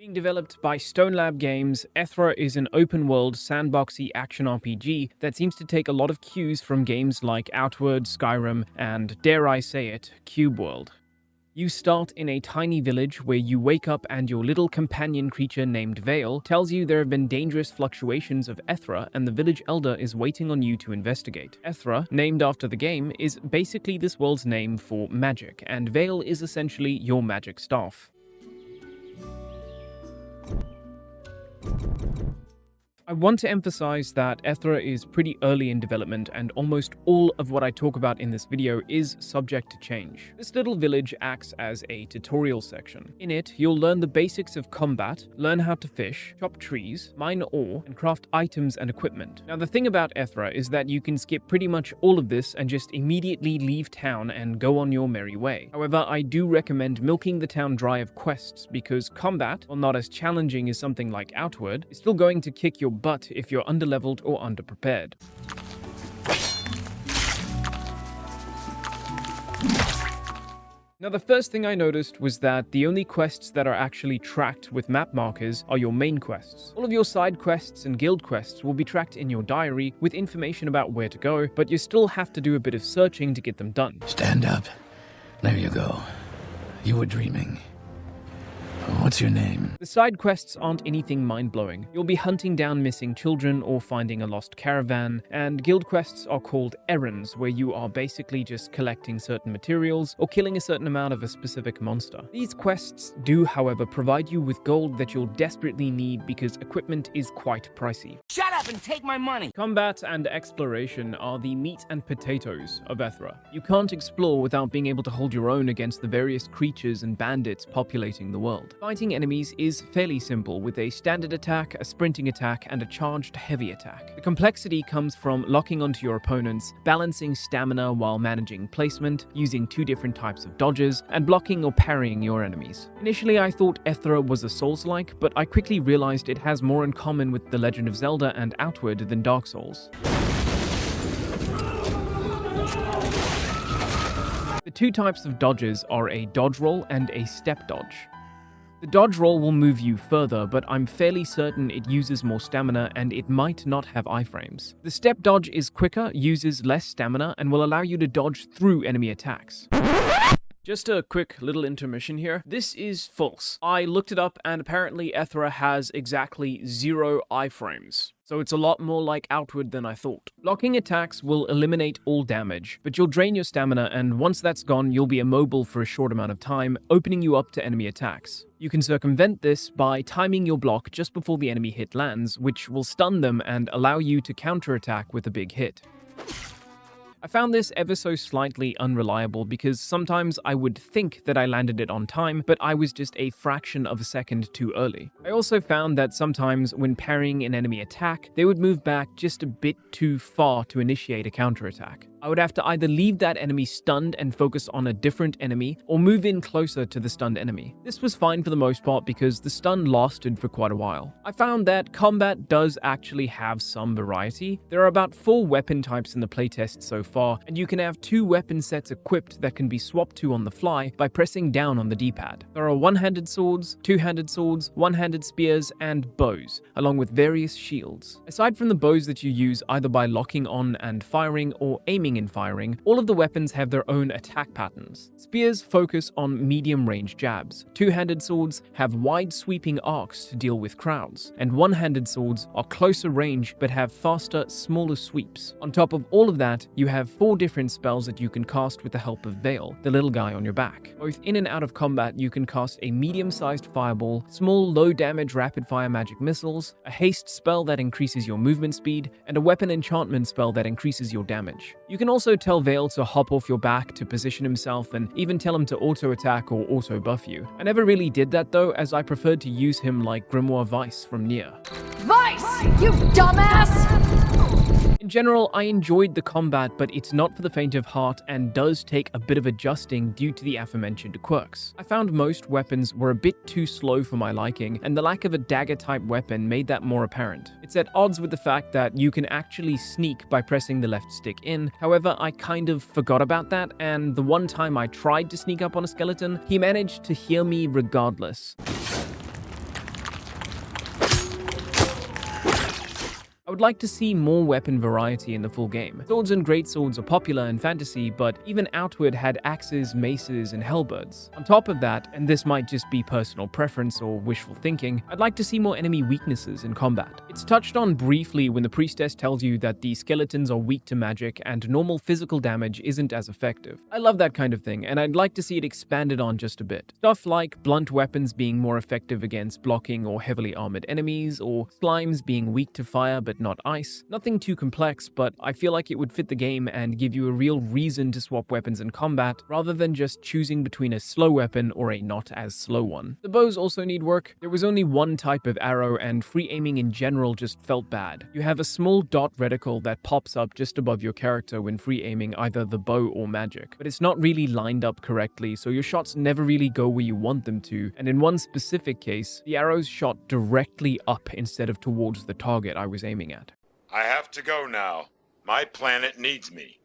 Being developed by StoneLab Games, EthrA is an open-world, sandboxy action RPG that seems to take a lot of cues from games like Outward, Skyrim, and, dare I say it, Cube World. You start in a tiny village where you wake up and your little companion creature named Vale tells you there have been dangerous fluctuations of EthrA and the village elder is waiting on you to investigate. EthrA, named after the game, is basically this world's name for magic, and Vale is essentially your magic staff. I want to emphasize that EthrA is pretty early in development and almost all of what I talk about in this video is subject to change. This little village acts as a tutorial section. In it, you'll learn the basics of combat, learn how to fish, chop trees, mine ore, and craft items and equipment. Now the thing about EthrA is that you can skip pretty much all of this and just immediately leave town and go on your merry way. However, I do recommend milking the town dry of quests because combat, while not as challenging as something like Outward, is still going to kick your butt if you're underleveled or underprepared. Now the first thing I noticed was that the only quests that are actually tracked with map markers are your main quests. All of your side quests and guild quests will be tracked in your diary with information about where to go, but you still have to do a bit of searching to get them done. Stand up. There you go. You were dreaming. What's your name? The side quests aren't anything mind-blowing. You'll be hunting down missing children or finding a lost caravan, and guild quests are called errands, where you are basically just collecting certain materials or killing a certain amount of a specific monster. These quests do, however, provide you with gold that you'll desperately need because equipment is quite pricey. Shut up and take my money! Combat and exploration are the meat and potatoes of EthrA. You can't explore without being able to hold your own against the various creatures and bandits populating the world. Fighting enemies is fairly simple, with a standard attack, a sprinting attack, and a charged heavy attack. The complexity comes from locking onto your opponents, balancing stamina while managing placement, using two different types of dodges, and blocking or parrying your enemies. Initially, I thought EthrA was a Souls-like, but I quickly realized it has more in common with The Legend of Zelda and Outward than Dark Souls. The two types of dodges are a dodge roll and a step dodge. The dodge roll will move you further, but I'm fairly certain it uses more stamina and it might not have iframes. The step dodge is quicker, uses less stamina, and will allow you to dodge through enemy attacks. Just a quick little intermission here. This is false. I looked it up and apparently EthrA has exactly 0 iframes. So it's a lot more like Outward than I thought. Blocking attacks will eliminate all damage, but you'll drain your stamina, and once that's gone, you'll be immobile for a short amount of time, opening you up to enemy attacks. You can circumvent this by timing your block just before the enemy hit lands, which will stun them and allow you to counterattack with a big hit. I found this ever so slightly unreliable because sometimes I would think that I landed it on time, but I was just a fraction of a second too early. I also found that sometimes when parrying an enemy attack, they would move back just a bit too far to initiate a counterattack. I would have to either leave that enemy stunned and focus on a different enemy, or move in closer to the stunned enemy. This was fine for the most part because the stun lasted for quite a while. I found that combat does actually have some variety. There are about 4 weapon types in the playtest so far, and you can have 2 weapon sets equipped that can be swapped to on the fly by pressing down on the D-pad. There are one-handed swords, two-handed swords, one-handed spears, and bows, along with various shields. Aside from the bows that you use either by locking on and firing or aiming and firing, all of the weapons have their own attack patterns. Spears focus on medium-range jabs. Two-handed swords have wide sweeping arcs to deal with crowds, and one-handed swords are closer range but have faster, smaller sweeps. On top of all of that, you have 4 different spells that you can cast with the help of Vale, the little guy on your back. Both in and out of combat, you can cast a medium-sized fireball, small low-damage rapid-fire magic missiles, a haste spell that increases your movement speed, and a weapon enchantment spell that increases your damage. You can also tell Vale to hop off your back to position himself and even tell him to auto-attack or auto-buff you. I never really did that though, as I preferred to use him like Grimoire Vice from Nier. Vice, you dumbass! In general, I enjoyed the combat, but it's not for the faint of heart and does take a bit of adjusting due to the aforementioned quirks. I found most weapons were a bit too slow for my liking, and the lack of a dagger-type weapon made that more apparent. It's at odds with the fact that you can actually sneak by pressing the left stick in. However, I kind of forgot about that, and the one time I tried to sneak up on a skeleton, he managed to hear me regardless. would like to see more weapon variety in the full game. Swords and greatswords are popular in fantasy, but even Outward had axes, maces, and halberds. On top of that, and this might just be personal preference or wishful thinking, I'd like to see more enemy weaknesses in combat. It's touched on briefly when the priestess tells you that the skeletons are weak to magic and normal physical damage isn't as effective. I love that kind of thing, and I'd like to see it expanded on just a bit. Stuff like blunt weapons being more effective against blocking or heavily armored enemies, or slimes being weak to fire but not ice. Nothing too complex, but I feel like it would fit the game and give you a real reason to swap weapons in combat, rather than just choosing between a slow weapon or a not as slow one. The bows also need work. There was only one type of arrow, and free aiming in general just felt bad. You have a small dot reticle that pops up just above your character when free aiming either the bow or magic, but it's not really lined up correctly, so your shots never really go where you want them to, and in one specific case, the arrows shot directly up instead of towards the target I was aiming at. I have to go now. My planet needs me.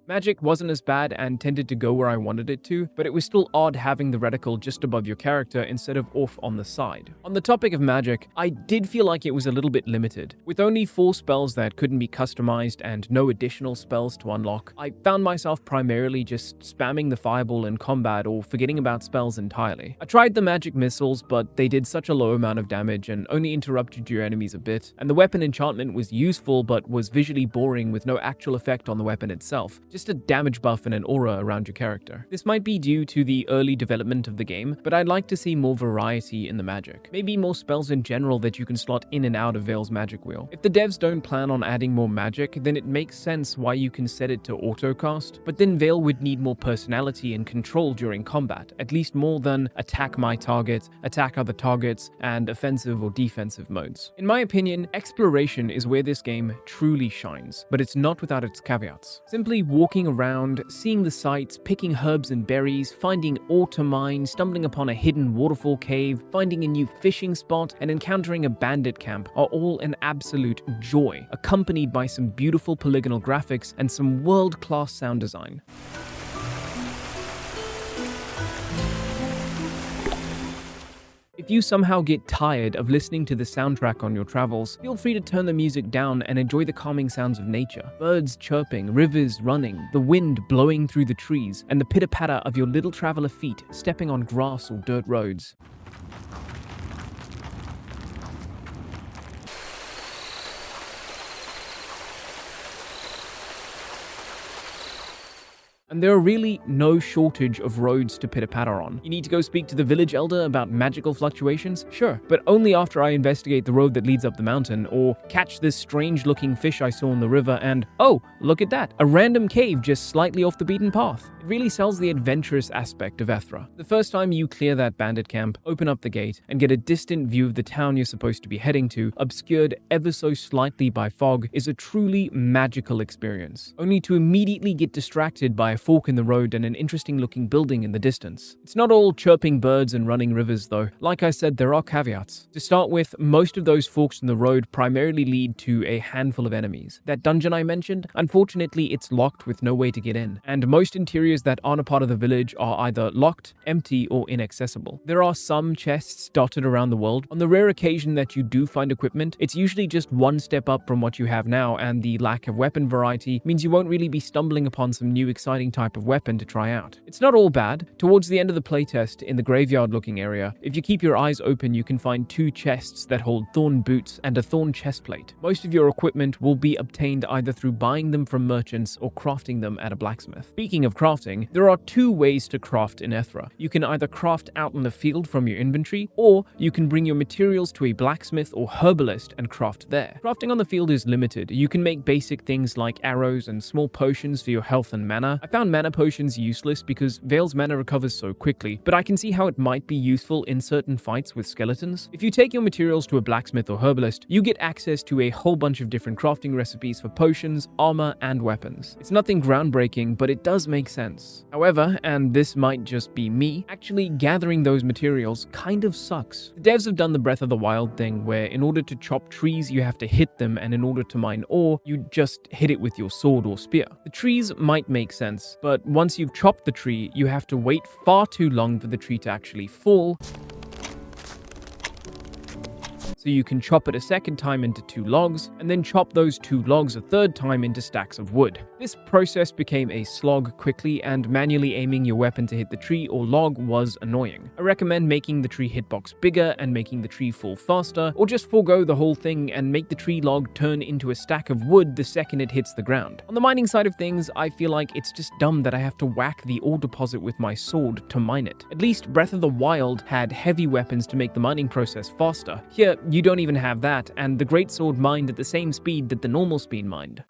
Magic wasn't as bad and tended to go where I wanted it to, but it was still odd having the reticle just above your character instead of off on the side. On the topic of magic, I did feel like it was a little bit limited. With only 4 spells that couldn't be customized and no additional spells to unlock, I found myself primarily just spamming the fireball in combat or forgetting about spells entirely. I tried the magic missiles, but they did such a low amount of damage and only interrupted your enemies a bit, and the weapon enchantment was useful but was visually boring with no actual effect on the weapon itself. Just a damage buff and an aura around your character. This might be due to the early development of the game, but I'd like to see more variety in the magic. Maybe more spells in general that you can slot in and out of Vale's magic wheel. If the devs don't plan on adding more magic, then it makes sense why you can set it to auto-cast, but then Vale would need more personality and control during combat, at least more than attack my target, attack other targets, and offensive or defensive modes. In my opinion, exploration is where this game truly shines, but it's not without its caveats. Simply walking around, seeing the sights, picking herbs and berries, finding ore to mine, stumbling upon a hidden waterfall cave, finding a new fishing spot, and encountering a bandit camp are all an absolute joy, accompanied by some beautiful polygonal graphics and some world-class sound design. If you somehow get tired of listening to the soundtrack on your travels, feel free to turn the music down and enjoy the calming sounds of nature. Birds chirping, rivers running, the wind blowing through the trees, and the pitter-patter of your little traveler feet stepping on grass or dirt roads. And there are really no shortage of roads to pitter-patter on. You need to go speak to the village elder about magical fluctuations? Sure, but only after I investigate the road that leads up the mountain, or catch this strange-looking fish I saw in the river and, oh, look at that, a random cave just slightly off the beaten path. It really sells the adventurous aspect of EthrA. The first time you clear that bandit camp, open up the gate, and get a distant view of the town you're supposed to be heading to, obscured ever so slightly by fog, is a truly magical experience, only to immediately get distracted by a fork in the road and an interesting looking building in the distance. It's not all chirping birds and running rivers though. Like I said, there are caveats. To start with, most of those forks in the road primarily lead to a handful of enemies. That dungeon I mentioned, unfortunately it's locked with no way to get in, and most interiors that aren't a part of the village are either locked, empty, or inaccessible. There are some chests dotted around the world. On the rare occasion that you do find equipment, it's usually just one step up from what you have now, and the lack of weapon variety means you won't really be stumbling upon some new exciting type of weapon to try out. It's not all bad. Towards the end of the playtest, in the graveyard looking area, if you keep your eyes open, you can find 2 chests that hold thorn boots and a thorn chestplate. Most of your equipment will be obtained either through buying them from merchants or crafting them at a blacksmith. Speaking of crafting, there are 2 ways to craft in EthrA. You can either craft out in the field from your inventory, or you can bring your materials to a blacksmith or herbalist and craft there. Crafting on the field is limited. You can make basic things like arrows and small potions for your health and mana. I found mana potions useless because Vale's mana recovers so quickly, but I can see how it might be useful in certain fights with skeletons. If you take your materials to a blacksmith or herbalist, you get access to a whole bunch of different crafting recipes for potions, armor, and weapons. It's nothing groundbreaking, but it does make sense. However, and this might just be me, actually gathering those materials kind of sucks. The devs have done the Breath of the Wild thing where in order to chop trees you have to hit them, and in order to mine ore you just hit it with your sword or spear. The trees might make sense, but once you've chopped the tree, you have to wait far too long for the tree to actually fall. so you can chop it a second time into 2 logs, and then chop those 2 logs a third time into stacks of wood. This process became a slog quickly, and manually aiming your weapon to hit the tree or log was annoying. I recommend making the tree hitbox bigger and making the tree fall faster, or just forego the whole thing and make the tree log turn into a stack of wood the second it hits the ground. On the mining side of things, I feel like it's just dumb that I have to whack the ore deposit with my sword to mine it. At least Breath of the Wild had heavy weapons to make the mining process faster. Here, you don't even have that, and the greatsword mined at the same speed that the normal speed mined.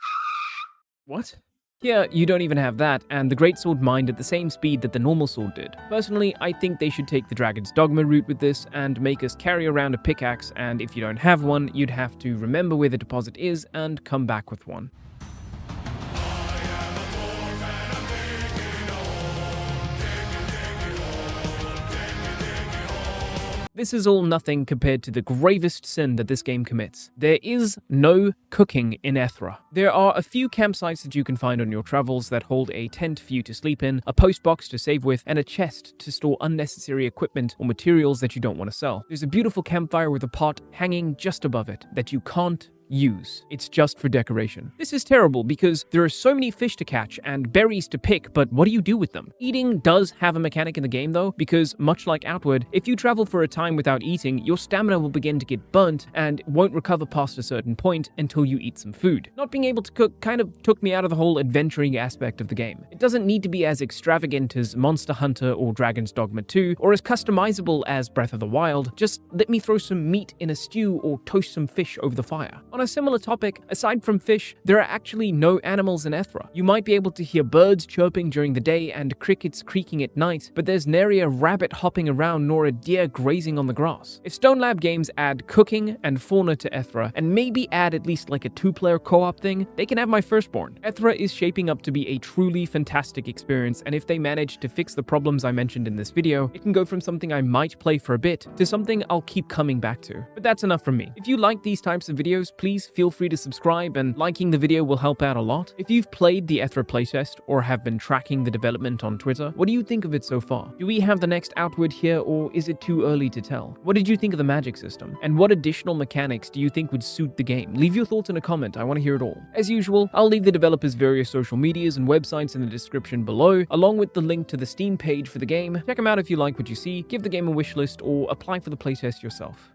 What? Here, you don't even have that, and the greatsword mined at the same speed that the normal sword did. Personally, I think they should take the Dragon's Dogma route with this and make us carry around a pickaxe, and if you don't have one, you'd have to remember where the deposit is and come back with one. This is all nothing compared to the gravest sin that this game commits. There is no cooking in EthrA. There are a few campsites that you can find on your travels that hold a tent for you to sleep in, a post box to save with, and a chest to store unnecessary equipment or materials that you don't want to sell. There's a beautiful campfire with a pot hanging just above it that you can't use. It's just for decoration. This is terrible because there are so many fish to catch and berries to pick, but what do you do with them? Eating does have a mechanic in the game though, because much like Outward, if you travel for a time without eating, your stamina will begin to get burnt and won't recover past a certain point until you eat some food. Not being able to cook kind of took me out of the whole adventuring aspect of the game. It doesn't need to be as extravagant as Monster Hunter or Dragon's Dogma 2, or as customizable as Breath of the Wild. Just let me throw some meat in a stew or toast some fish over the fire. On a similar topic, aside from fish, there are actually no animals in EthrA. You might be able to hear birds chirping during the day and crickets creaking at night, but there's nary a rabbit hopping around nor a deer grazing on the grass. If StoneLab Games add cooking and fauna to EthrA, and maybe add at least like a 2-player co-op thing, they can have my firstborn. EthrA is shaping up to be a truly fantastic experience, and if they manage to fix the problems I mentioned in this video, it can go from something I might play for a bit to something I'll keep coming back to. But that's enough from me. If you like these types of videos, please feel free to subscribe, and liking the video will help out a lot. If you've played the EthrA playtest or have been tracking the development on Twitter, what do you think of it so far? Do we have the next Outward here, or is it too early to tell? What did you think of the magic system? And what additional mechanics do you think would suit the game? Leave your thoughts in a comment, I want to hear it all. As usual, I'll leave the developers' various social medias and websites in the description below, along with the link to the Steam page for the game. Check them out if you like what you see, give the game a wishlist, or apply for the playtest yourself.